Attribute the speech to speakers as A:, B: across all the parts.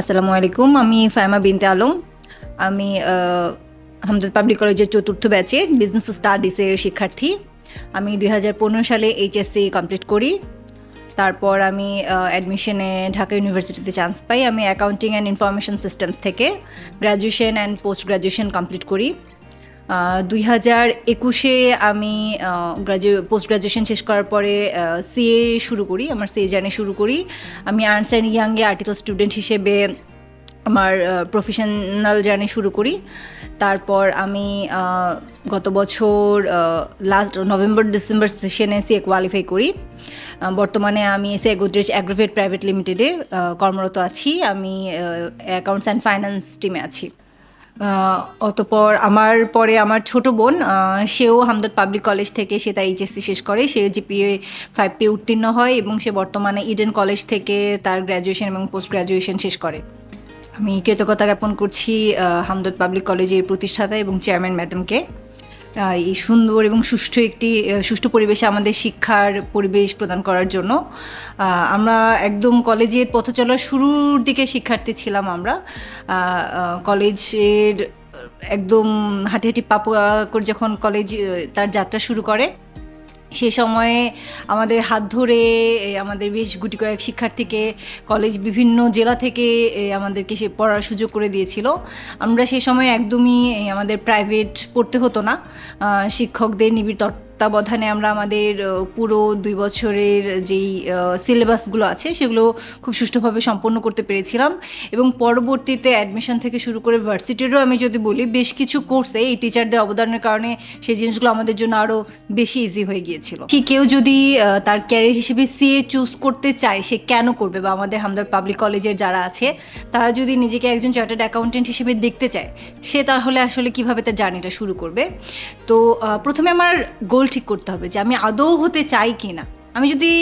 A: আসসালামু আলাইকুম। আমি ফাহিমা বিনতে আলম। আমি হামদর্দ পাবলিক কলেজের ৪র্থ ব্যাচের বিজনেস স্টাডিজের শিক্ষার্থী। আমি ২০১৫ সালে এইচএসসি কমপ্লিট করি। তারপর আমি অ্যাডমিশনে ঢাকা ইউনিভার্সিটিতে চান্স পাই। আমি অ্যাকাউন্টিং অ্যান্ড ইনফরমেশন সিস্টেমস থেকে graduation and post graduation complete করি। ২০২১-এ আমি পোস্ট গ্র্যাজুয়েশন শেষ করার পরে সিএ শুরু করি, আমার সিএ জার্নি শুরু করি। আমি আর্নস্ট অ্যান্ড ইয়াংয়ে আর্টিকেল স্টুডেন্ট হিসেবে আমার প্রফেশনাল জার্নি শুরু করি। তারপর আমি গত বছর লাস্ট নভেম্বর ডিসেম্বর সেশনে সিএ কোয়ালিফাই করি। বর্তমানে আমি এসএ গোদরেজ অ্যাগ্রোভেট প্রাইভেট লিমিটেডে কর্মরত আছি। আমি অ্যাকাউন্টস অ্যান্ড ফাইন্যান্স টিমে আছি। অতঃপর আমার পরে আমার ছোট বোন, সেও হামদর্দ পাবলিক কলেজ থেকে সে তার এইচএসসি শেষ করে। সে জিপিএ 5 পেয়ে উত্তীর্ণ হয় এবং সে বর্তমানে ইডেন কলেজ থেকে তার গ্র্যাজুয়েশন এবং পোস্ট গ্র্যাজুয়েশন শেষ করে। আমি কৃতজ্ঞতা জ্ঞাপন করছি হামদর্দ পাবলিক কলেজের প্রতিষ্ঠাতা এবং চেয়ারম্যান ম্যাডামকে এই সুন্দর এবং সুষ্ঠু পরিবেশে আমাদের শিক্ষার পরিবেশ প্রদান করার জন্য। আমরা একদম কলেজের পথ চলার শুরুর দিকে শিক্ষার্থী ছিলাম। আমরা কলেজের একদম হাঁটি হাঁটি পাপুয়া করে যখন কলেজ তার যাত্রা শুরু করে, সে সময়ে আমাদের হাত ধরে আমাদের বেশ গুটি কয়েক শিক্ষার্থীকে কলেজ বিভিন্ন জেলা থেকে আমাদেরকে সে পড়ার সুযোগ করে দিয়েছিল। আমরা সেই সময় একদমই আমাদের প্রাইভেট পড়তে হতো না। শিক্ষকদের নিবিড় তত্ত্বাবধানে আমরা আমাদের পুরো 2 বছরের যেই সিলেবাসগুলো আছে সেগুলো খুব সুষ্ঠুভাবে সম্পন্ন করতে পেরেছিলাম। এবং পরবর্তীতে অ্যাডমিশন থেকে শুরু করে ভার্সিটিরও আমি যদি বলি, বেশ কিছু কোর্সে এই টিচারদের অবদানের কারণে সেই জিনিসগুলো আমাদের জন্য আরও বেশি ইজি হয়ে গিয়েছিল। কি কেউ যদি তার ক্যারিয়ার হিসেবে সিএ চুজ করতে চায়, সে কেন করবে? বা আমাদের হামদর্দ পাবলিক কলেজের যারা আছে তারা যদি নিজেকে একজন চার্টার্ড অ্যাকাউন্টেন্ট হিসেবে দেখতে চায়, সে তাহলে আসলে কিভাবে তার জার্নিটা শুরু করবে? তো প্রথমে আমার গোল ঠিক করতে হবে যে আমি আদৌ হতে চাই কি না। আমি যদি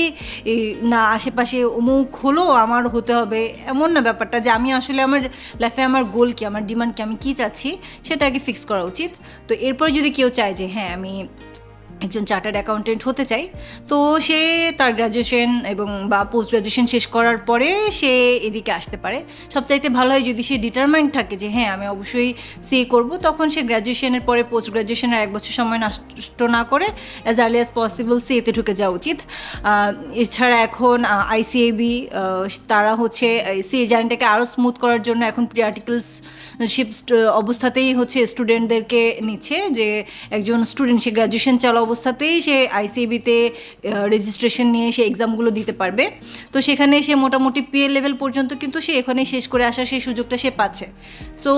A: না আশেপাশে অমুক হলো আমার হতে হবে, এমন না ব্যাপারটা, যে আমি আসলে আমার লাইফে আমার গোল কি, আমার ডিমান্ড কি, আমি কী চাচ্ছি সেটা আগে ফিক্স করা উচিত। তো এরপর যদি কেউ চায় যে হ্যাঁ আমি একজন চার্টার্ড অ্যাকাউন্টেন্ট হতে চাই, তো সে তার গ্র্যাজুয়েশন এবং বা পোস্ট গ্র্যাজুয়েশন শেষ করার পরে সে এদিকে আসতে পারে। সবচাইতে ভালো হয় যদি সে ডিটারমাইন্ড থাকে যে হ্যাঁ আমি অবশ্যই সিএ করব, তখন সে গ্র্যাজুয়েশনের পরে পোস্ট গ্র্যাজুয়েশনের 1 বছর সময় নষ্ট না করে অ্যাজ আর্লি অ্যাজ পসিবল সিএতে ঢুকে যাওয়া উচিত। এছাড়া এখন আইসিএবি তারা হচ্ছে সিএ জার্নিটাকে আরও স্মুথ করার জন্য এখন প্রি আর্টিকেলশিপ অবস্থাতেই হচ্ছে স্টুডেন্টদেরকে নিচ্ছে, যে একজন স্টুডেন্ট সে গ্র্যাজুয়েশন চালা অবস্থাতেই সে আইসিএবিতে রেজিস্ট্রেশন নিয়ে সে এক্সামগুলো দিতে পারবে। তো সেখানে সে মোটামুটি পিএ লেভেল পর্যন্ত কিন্তু সে এখানে শেষ করে আসার সেই সুযোগটা সে পাচ্ছে। সো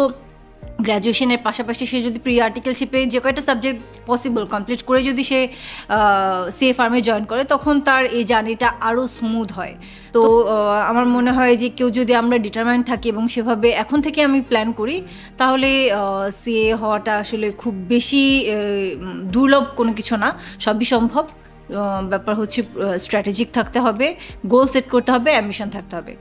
A: গ্র্যাজুয়েশনের পাশাপাশি সে যদি প্রি আর্টিকেলশিপে যে কয়টা সাবজেক্ট পসিবল কমপ্লিট করে যদি সে সিএ ফার্মে জয়েন করে, তখন তার এই জার্নিটা আরও স্মুথ হয়। তো আমার মনে হয় যে কেউ যদি আমরা ডিটারমাইন্ড থাকি এবং সেভাবে এখন থেকে আমি প্ল্যান করি, তাহলে সিএ হওয়াটা আসলে খুব বেশি দুর্লভ কোনো কিছু না, সবই সম্ভব। ব্যাপার হচ্ছে স্ট্র্যাটেজিক থাকতে হবে, গোল সেট করতে হবে, অ্যাম্বিশন থাকতে হবে।